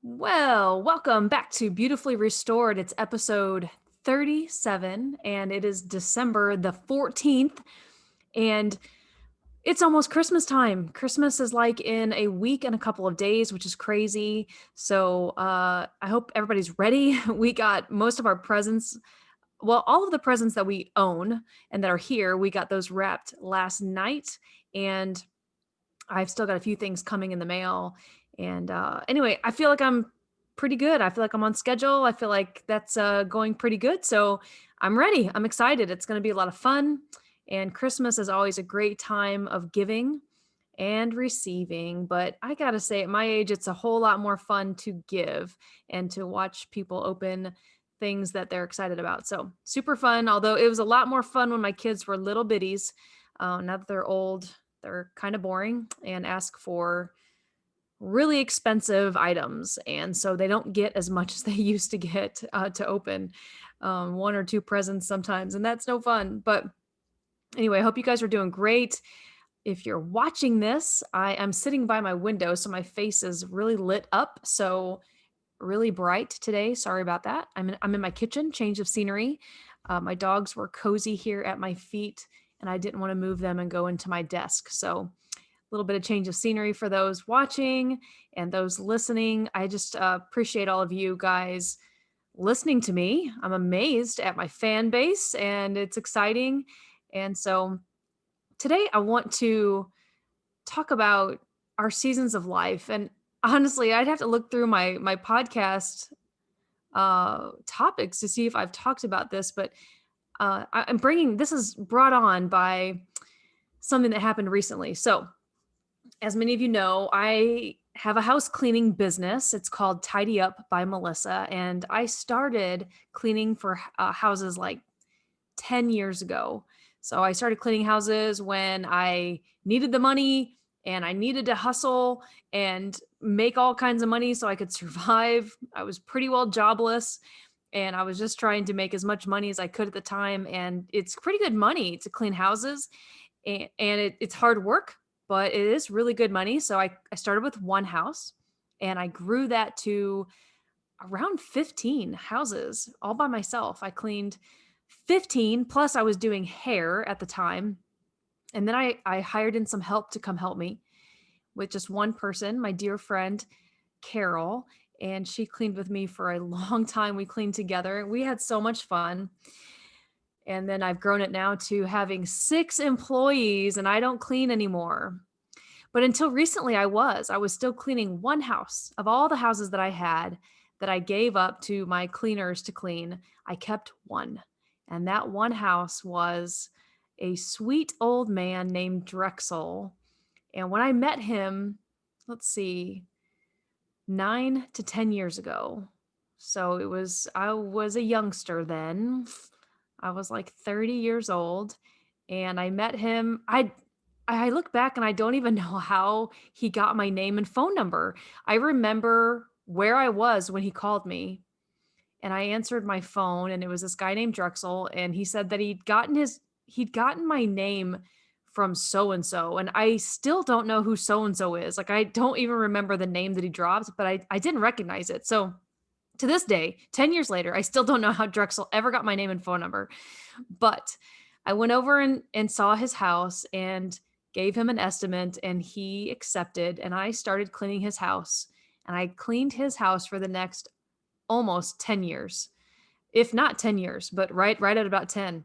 Well, welcome back to Beautifully Restored. It's episode 37 and it is December the 14th and it's almost Christmas time. Christmas is like in a week and a couple of days, which is crazy. So I hope everybody's ready. We got most of our presents. Well, all of the presents that we own and that are here, we got those wrapped last night. And I've still got a few things coming in the mail. And anyway, I feel like I'm pretty good. I feel like I'm on schedule. I feel like that's going pretty good. So I'm ready. I'm excited. It's going to be a lot of fun. And Christmas is always a great time of giving and receiving. But I got to say, at my age, it's a whole lot more fun to give and to watch people open things that they're excited about. So super fun. Although it was a lot more fun when my kids were little bitties. Now that they're old, they're kind of boring and ask for really expensive items. And so they don't get as much as they used to get to open one or two presents sometimes. And that's no fun. But anyway, I hope you guys are doing great. If you're watching this, I am sitting by my window, so my face is really lit up. So really bright today. Sorry about that. I'm in my kitchen, change of scenery. My dogs were cozy here at my feet, and I didn't want to move them and go into my desk. So a little bit of change of scenery for those watching and those listening. I just appreciate all of you guys listening to me. I'm amazed at my fan base, and it's exciting. And so today I want to talk about our seasons of life. And honestly, I'd have to look through my podcast topics to see if I've talked about this, but I'm bringing this is brought on by something that happened recently. So, as many of you know, I have a house cleaning business. It's called Tidy Up by Melissa, and I started cleaning for houses like 10 years ago. So I started cleaning houses when I needed the money and I needed to hustle and make all kinds of money so I could survive. I was pretty well jobless and I was just trying to make as much money as I could at the time. And it's pretty good money to clean houses and it's hard work, but it is really good money. So I started with one house and I grew that to around 15 houses all by myself. I cleaned 15 plus I was doing hair at the time. And then I hired in some help to come help me with just one person, my dear friend Carol, and she cleaned with me for a long time. We cleaned together. We had so much fun. And then I've grown it now to having 6 employees and I don't clean anymore. But until recently, I was still cleaning one house of all the houses that I had that I gave up to my cleaners to clean. I kept one. And that one house was a sweet old man named Drexel. And when I met him, let's see, 9 to 10 years ago. So I was a youngster then. I was like 30 years old and I met him. I look back and I don't even know how he got my name and phone number. I remember where I was when he called me and I answered my phone and it was this guy named Drexel and he said that he'd gotten my name from so and so and I still don't know who so and so is. Like I don't even remember the name that he dropped, but I didn't recognize it. So to this day, 10 years later, I still don't know how Drexel ever got my name and phone number. But I went over and saw his house and gave him an estimate and he accepted and I started cleaning his house and I cleaned his house for the next almost 10 years. If not 10 years, but right at about 10.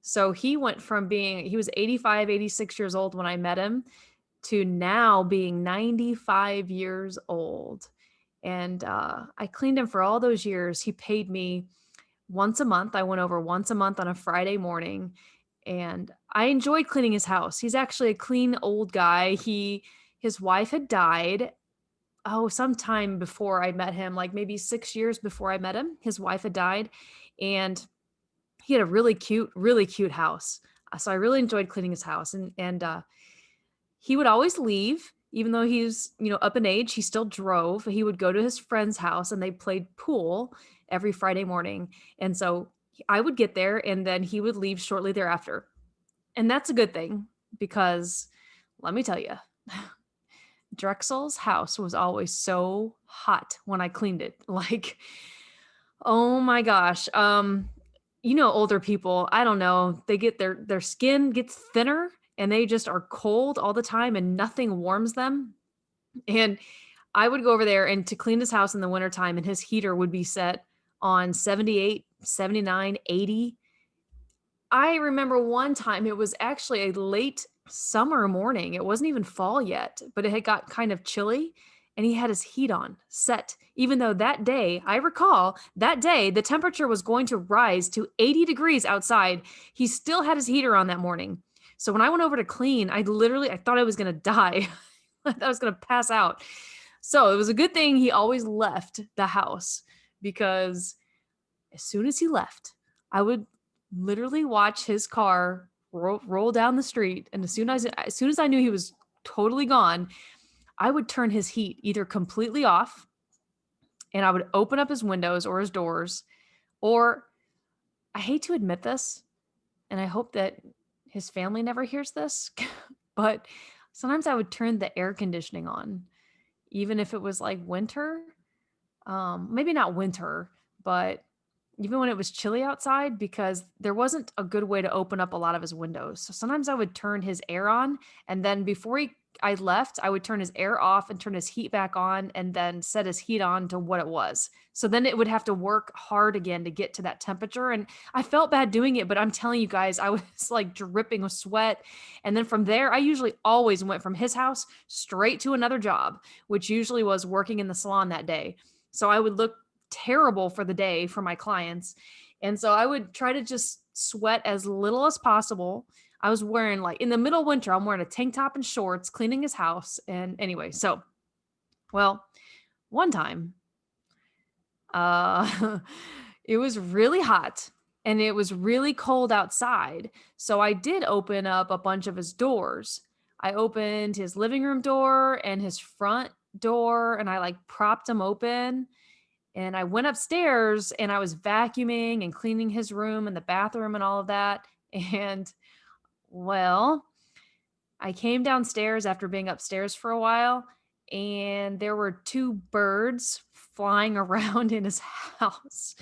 So he was 85, 86 years old when I met him to now being 95 years old. And I cleaned him for all those years. He paid me once a month. I went over once a month on a Friday morning and I enjoyed cleaning his house. He's actually a clean old guy. His wife had died sometime before I met him, like maybe 6 years before I met him. His wife had died and he had a really cute house. So I really enjoyed cleaning his house and he would always leave even though he's, up in age, he still drove. He would go to his friend's house and they played pool every Friday morning. And so I would get there and then he would leave shortly thereafter. And that's a good thing because let me tell you, Drexel's house was always so hot when I cleaned it. Like, oh my gosh. Older people, I don't know, they get their skin gets thinner and they just are cold all the time and nothing warms them. And I would go over there and to clean his house in the wintertime and his heater would be set on 78, 79, 80. I remember one time it was actually a late summer morning. It wasn't even fall yet, but it had got kind of chilly and he had his heat on set. Even though that day, I recall that day, the temperature was going to rise to 80 degrees outside. He still had his heater on that morning. So when I went over to clean, I thought I was going to die. I was going to pass out. So it was a good thing he always left the house because as soon as he left, I would literally watch his car roll down the street. And as soon as I knew he was totally gone, I would turn his heat either completely off and I would open up his windows or his doors, or I hate to admit this, and I hope that his family never hears this, but sometimes I would turn the air conditioning on, even if it was like winter. Maybe not winter, but even when it was chilly outside, because there wasn't a good way to open up a lot of his windows. So sometimes I would turn his air on, and then I left, I would turn his air off and turn his heat back on and then set his heat on to what it was. So then it would have to work hard again to get to that temperature. And I felt bad doing it, but I'm telling you guys, I was like dripping with sweat. And then from there, I usually always went from his house straight to another job, which usually was working in the salon that day. So I would look terrible for the day for my clients. And so I would try to just sweat as little as possible. I was wearing, like, in the middle of winter, I'm wearing a tank top and shorts, cleaning his house. And anyway, so, well, one time, uh, it was really hot and it was really cold outside. So I did open up a bunch of his doors. I opened his living room door and his front door and I like propped them open, and I went upstairs and I was vacuuming and cleaning his room and the bathroom and all of that. And well, I came downstairs after being upstairs for a while, and there were two birds flying around in his house.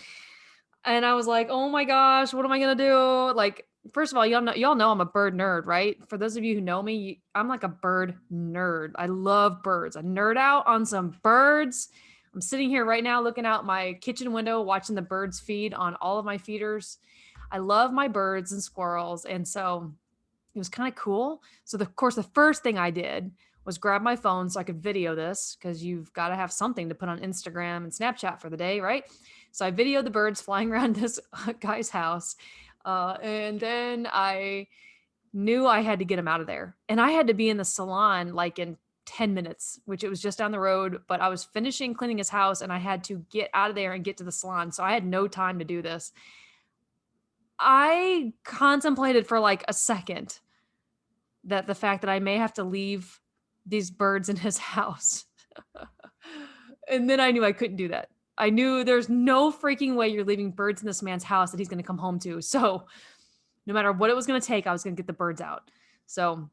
And I was like, "Oh my gosh, what am I gonna do?" Like, first of all, y'all know I'm a bird nerd, right? For those of you who know me, I'm like a bird nerd. I love birds. I nerd out on some birds. I'm sitting here right now looking out my kitchen window, watching the birds feed on all of my feeders. I love my birds and squirrels, and so it was kind of cool. So, of course, the first thing I did was grab my phone so I could video this, because you've got to have something to put on Instagram and Snapchat for the day, right? So I videoed the birds flying around this guy's house. And then I knew I had to get him out of there. And I had to be in the salon like in 10 minutes, which it was just down the road, but I was finishing cleaning his house and I had to get out of there and get to the salon. So I had no time to do this. I contemplated for like a second that the fact that I may have to leave these birds in his house. And then I knew I couldn't do that. I knew there's no freaking way you're leaving birds in this man's house that he's going to come home to. So no matter what it was going to take, I was going to get the birds out. So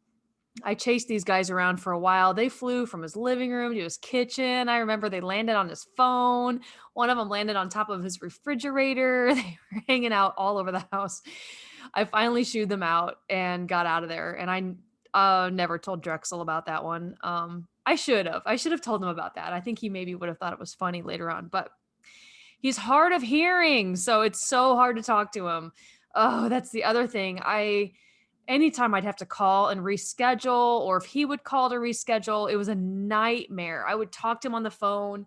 I chased these guys around for a while. They flew from his living room to his kitchen. I remember they landed on his phone. One of them landed on top of his refrigerator. They were hanging out all over the house. I finally shooed them out and got out of there. And I never told Drexel about that one. I should have. I should have told him about that. I think he maybe would have thought it was funny later on, but he's hard of hearing, so it's so hard to talk to him. Oh, that's the other thing. Anytime I'd have to call and reschedule, or if he would call to reschedule, it was a nightmare. I would talk to him on the phone.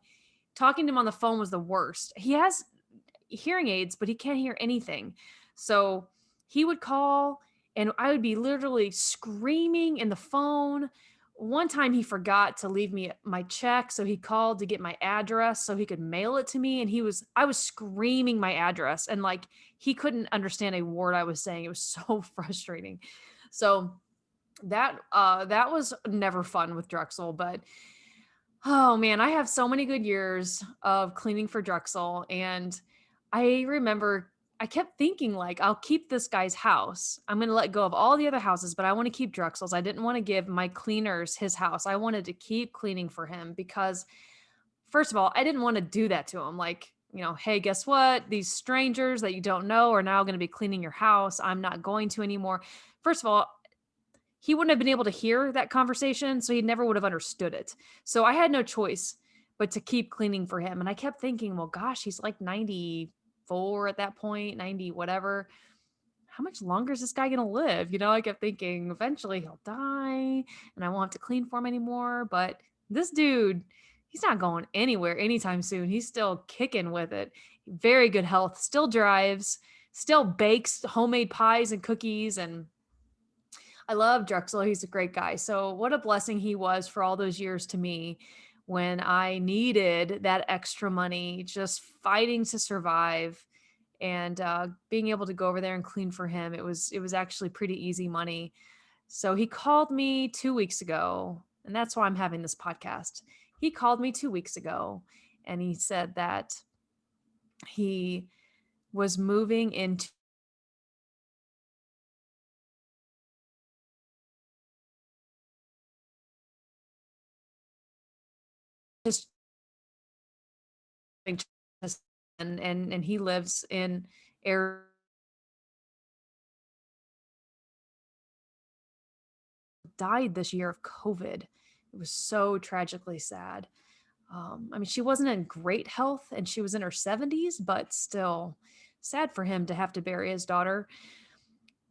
Talking to him on the phone was the worst. He has hearing aids, but he can't hear anything. So he would call and I would be literally screaming in the phone. One time he forgot to leave me my check, so he called to get my address so he could mail it to me, and I was screaming my address and like he couldn't understand a word I was saying. It was so frustrating. So that was never fun with Drexel, but oh man, I have so many good years of cleaning for Drexel. And I remember I kept thinking like, I'll keep this guy's house. I'm going to let go of all the other houses, but I want to keep Drexel's. I didn't want to give my cleaners his house. I wanted to keep cleaning for him because first of all, I didn't want to do that to him. Like, hey, guess what? These strangers that you don't know are now going to be cleaning your house. I'm not going to anymore. First of all, he wouldn't have been able to hear that conversation, so he never would have understood it. So I had no choice but to keep cleaning for him. And I kept thinking, well, gosh, he's like 94 at that point, 90, whatever. How much longer is this guy going to live? I kept thinking eventually he'll die and I won't have to clean for him anymore. But this dude, he's not going anywhere anytime soon. He's still kicking with it. Very good health, still drives, still bakes homemade pies and cookies. And I love Drexel. He's a great guy. So what a blessing he was for all those years to me when I needed that extra money, just fighting to survive and being able to go over there and clean for him. It was actually pretty easy money. So he called me 2 weeks ago, and that's why I'm having this podcast. He called me 2 weeks ago and he said that he was moving into his and he lives in Arizona. Died this year of COVID. It was so tragically sad. I mean, she wasn't in great health and she was in her 70s, but still sad for him to have to bury his daughter.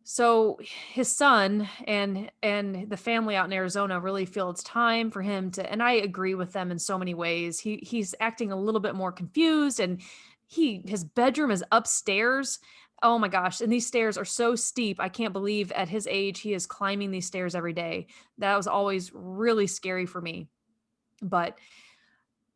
So his son and the family out in Arizona really feel it's time for him to, and I agree with them in so many ways. He's acting a little bit more confused, and his bedroom is upstairs. Oh my gosh, and these stairs are so steep. I can't believe at his age he is climbing these stairs every day. That was always really scary for me. But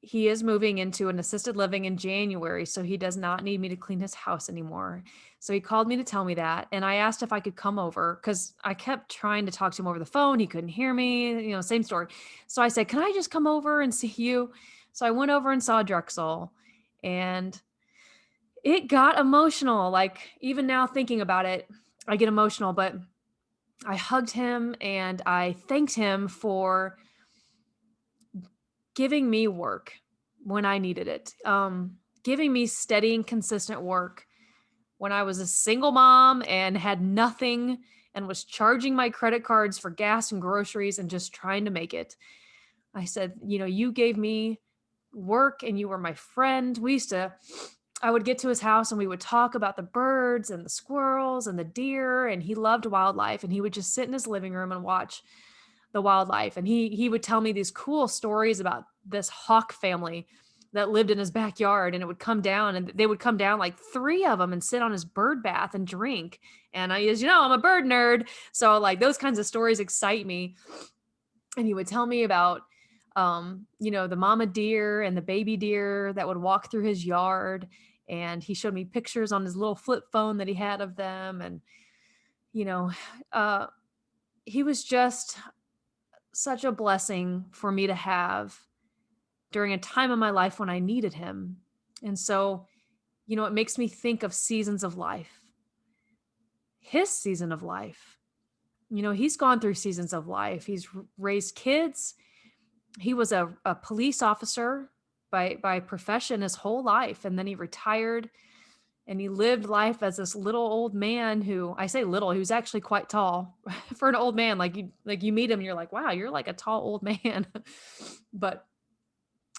he is moving into an assisted living in January, so he does not need me to clean his house anymore. So he called me to tell me that, and I asked if I could come over because I kept trying to talk to him over the phone. He couldn't hear me, same story. So I said, "Can I just come over and see you?" So I went over and saw Drexel, and it got emotional. Like even now thinking about it, I get emotional, but I hugged him and I thanked him for giving me work when I needed it, giving me steady and consistent work when I was a single mom and had nothing and was charging my credit cards for gas and groceries and just trying to make it. I said, you gave me work and you were my friend. I would get to his house and we would talk about the birds and the squirrels and the deer, and he loved wildlife, and he would just sit in his living room and watch the wildlife. And he would tell me these cool stories about this hawk family that lived in his backyard, and it would come down and they would come down like three of them and sit on his bird bath and drink. And as I'm a bird nerd. So like those kinds of stories excite me. And he would tell me about, the mama deer and the baby deer that would walk through his yard. And he showed me pictures on his little flip phone that he had of them. And, you know, uh, he was just such a blessing for me to have during a time in my life when I needed him. And so, it makes me think of seasons of life. His season of life, he's gone through seasons of life. He's raised kids. He was a police officer by profession his whole life. And then he retired and he lived life as this little old man who, I say little, he was actually quite tall for an old man. Like you meet him and you're like, wow, you're like a tall old man. But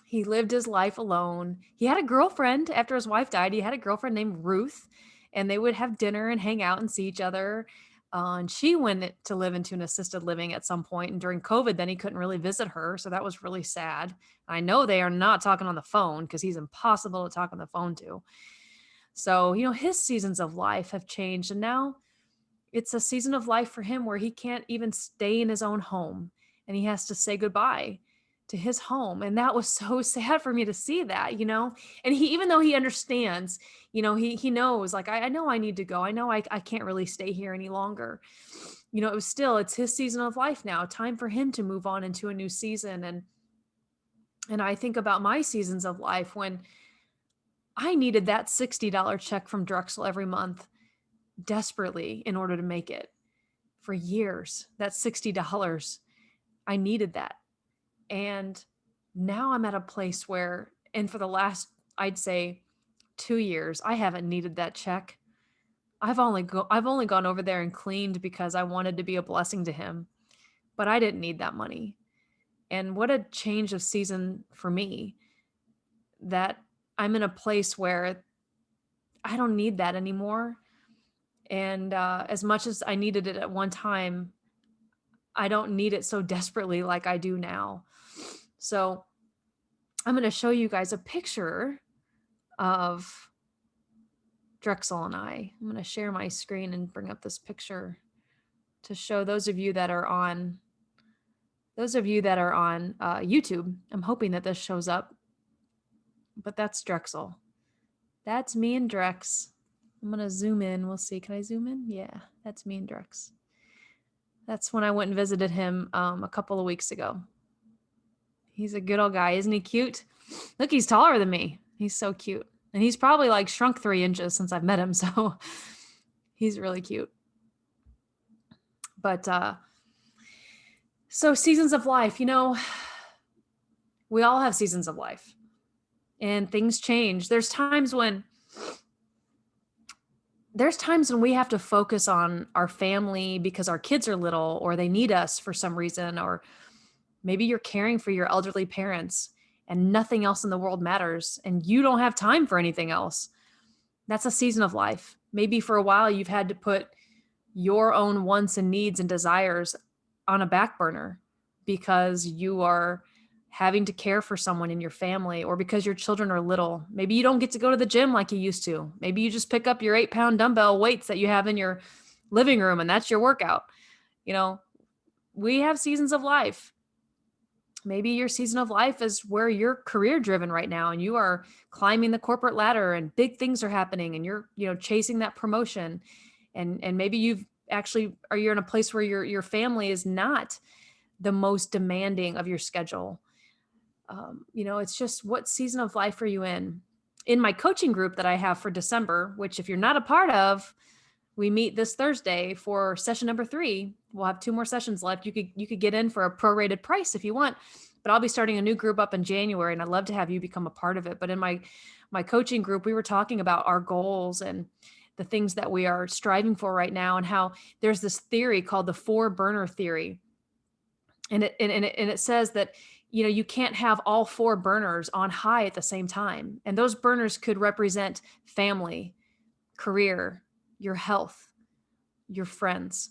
he lived his life alone. He had a girlfriend after his wife died. He had a girlfriend named Ruth, and they would have dinner and hang out and see each other. And she went to live into an assisted living at some point. And during COVID, then he couldn't really visit her. So that was really sad. I know they are not talking on the phone because he's impossible to talk on the phone to. So, his seasons of life have changed. And now it's a season of life for him where he can't even stay in his own home and he has to say goodbye to his home. And that was so sad for me to see that, and he, even though he understands, he knows like, I know I need to go. I know I can't really stay here any longer. It's his season of life now, time for him to move on into a new season. And I think about my seasons of life when I needed that $60 check from Drexel every month desperately in order to make it for years. That $60, I needed that. And now I'm at a place where, and for the last, I'd say 2 years, I haven't needed that check. I've only gone over there and cleaned because I wanted to be a blessing to him, but I didn't need that money. And what a change of season for me, that I'm in a place where I don't need that anymore. And as much as I needed it at one time, I don't need it so desperately like I do now. So I'm going to show you guys a picture of Drexel and I. I'm going to share my screen and bring up this picture to show those of you that are on YouTube. I'm hoping that this shows up, but that's Drexel. That's me and Drex. I'm going to zoom in. We'll see. Can I zoom in? Yeah, that's me and Drex. That's when I went and visited him a couple of weeks ago. He's a good old guy. Isn't he cute? Look, he's taller than me. He's so cute. And he's probably like shrunk 3 inches since I've met him. So he's really cute. But so seasons of life, we all have seasons of life and things change. There's times when we have to focus on our family because our kids are little or they need us for some reason, or maybe you're caring for your elderly parents and nothing else in the world matters and you don't have time for anything else. That's a season of life. Maybe for a while you've had to put your own wants and needs and desires on a back burner because you are having to care for someone in your family, or because your children are little. Maybe you don't get to go to the gym like you used to. Maybe you just pick up your 8-pound dumbbell weights that you have in your living room and that's your workout. We have seasons of life. Maybe your season of life is where you're career driven right now and you are climbing the corporate ladder and big things are happening and you're, chasing that promotion. And maybe you're in a place where your family is not the most demanding of your schedule. It's just, what season of life are you in? In my coaching group that I have for December, which if you're not a part of, we meet this Thursday for session number 3. We'll have 2 more sessions left. You could get in for a prorated price if you want, but I'll be starting a new group up in January and I'd love to have you become a part of it. But in my coaching group, we were talking about our goals and the things that we are striving for right now, and how there's this theory called the 4 burner theory. And it says that, you can't have all 4 burners on high at the same time. And those burners could represent family, career, your health, your friends.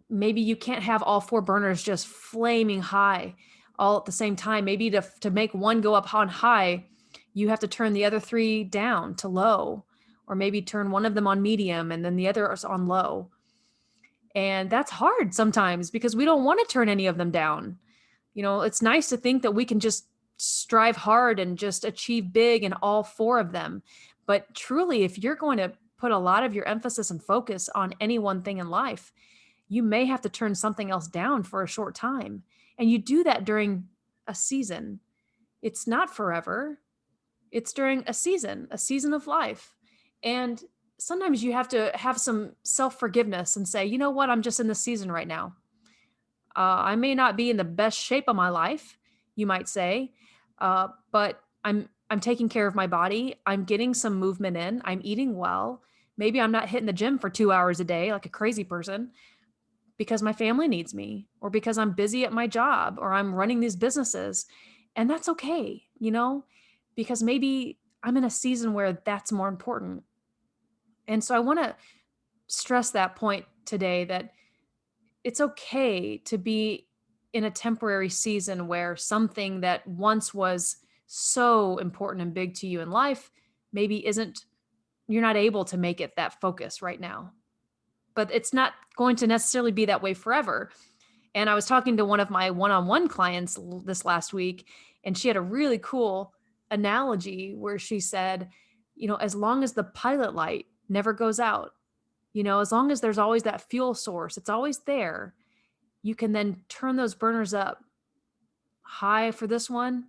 Maybe you can't have all 4 burners just flaming high all at the same time. Maybe to make one go up on high, you have to turn the other 3 down to low, or maybe turn one of them on medium and then the other is on low. And that's hard sometimes because we don't want to turn any of them down. It's nice to think that we can just strive hard and just achieve big in all 4 of them. But truly, if you're going to put a lot of your emphasis and focus on any one thing in life, you may have to turn something else down for a short time. And you do that during a season. It's not forever. It's during a season of life. And sometimes you have to have some self-forgiveness and say, you know what, I'm just in this season right now. I may not be in the best shape of my life, you might say, but I'm taking care of my body. I'm getting some movement in. I'm eating well. Maybe I'm not hitting the gym for 2 hours a day like a crazy person because my family needs me, or because I'm busy at my job, or I'm running these businesses. And that's okay, because maybe I'm in a season where that's more important. And so I want to stress that point today, that it's okay to be in a temporary season where something that once was so important and big to you in life maybe you're not able to make it that focus right now. But it's not going to necessarily be that way forever. And I was talking to one of my one-on-one clients this last week, and she had a really cool analogy where she said, as long as the pilot light never goes out, as long as there's always that fuel source, it's always there, you can then turn those burners up high for this one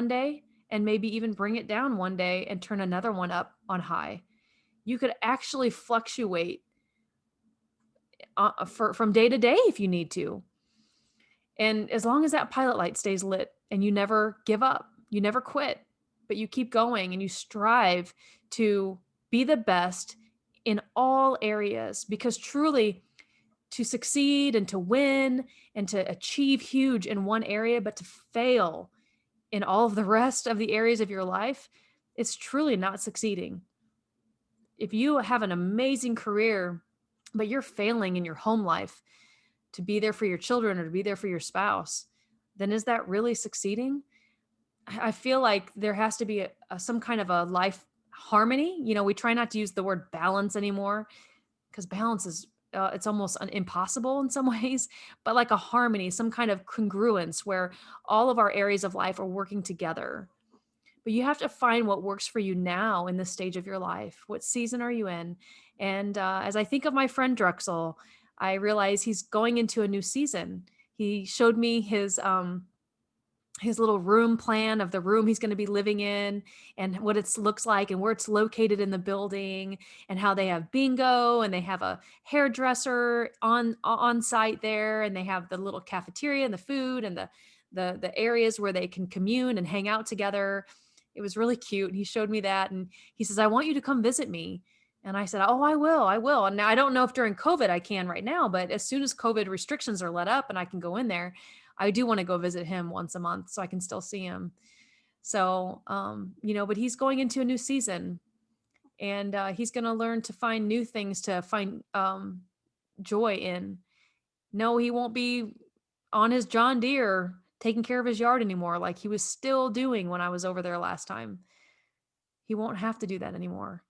day, and maybe even bring it down one day and turn another one up on high. You could actually fluctuate from day to day if you need to. And as long as that pilot light stays lit and you never give up, you never quit, but you keep going and you strive to be the best in all areas, because truly, to succeed and to win and to achieve huge in one area, but to fail in all of the rest of the areas of your life, it's truly not succeeding. If you have an amazing career, but you're failing in your home life to be there for your children or to be there for your spouse, then is that really succeeding? I feel like there has to be some kind of a life harmony. We try not to use the word balance anymore, because balance is it's almost impossible in some ways, but like a harmony, some kind of congruence where all of our areas of life are working together. But you have to find what works for you now in this stage of your life. What season are you in? And as I think of my friend Drexel, I realize he's going into a new season. He showed me his little room plan of the room he's going to be living in and what it looks like and where it's located in the building, and how they have bingo and they have a hairdresser on site there, and they have the little cafeteria and the food and the areas where they can commune and hang out together. It was really cute. He showed me that and he says, "I want you to come visit me." And I said, "Oh, I will. And now I don't know if during COVID I can right now, but as soon as COVID restrictions are let up and I can go in there, I do want to go visit him once a month so I can still see him." So, but he's going into a new season, and he's going to learn to find new things to find joy in. No, he won't be on his John Deere taking care of his yard anymore like he was still doing when I was over there last time. He won't have to do that anymore.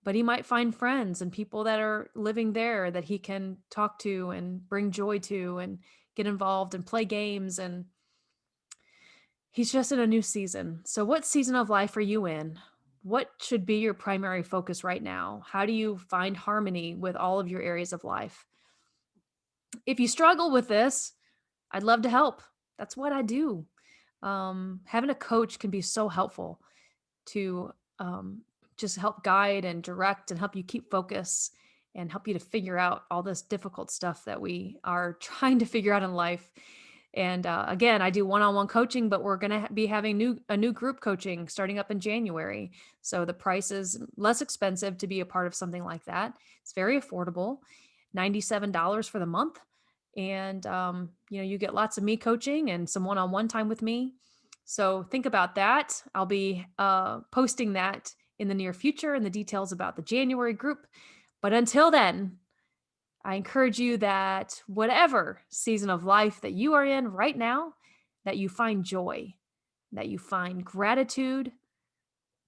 But he might find friends and people that are living there that he can talk to and bring joy to and get involved and play games. And he's just in a new season. So, what season of life are you in? What should be your primary focus right now? How do you find harmony with all of your areas of life? If you struggle with this, I'd love to help. That's what I do. Having a coach can be so helpful to just help guide and direct and help you keep focus and help you to figure out all this difficult stuff that we are trying to figure out in life. And again, I do one-on-one coaching, but we're going to be having a new group coaching starting up in January. So the price is less expensive to be a part of something like that. It's very affordable, $97 for the month. And you get lots of me coaching and some one-on-one time with me. So think about that. I'll be posting that in the near future and the details about the January group. But until then, I encourage you that whatever season of life that you are in right now, that you find joy, that you find gratitude,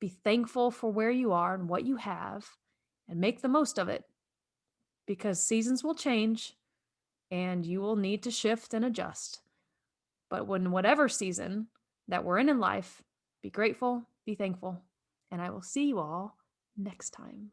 be thankful for where you are and what you have, and make the most of it, because seasons will change and you will need to shift and adjust. But when whatever season that we're in life, be grateful, be thankful, and I will see you all next time.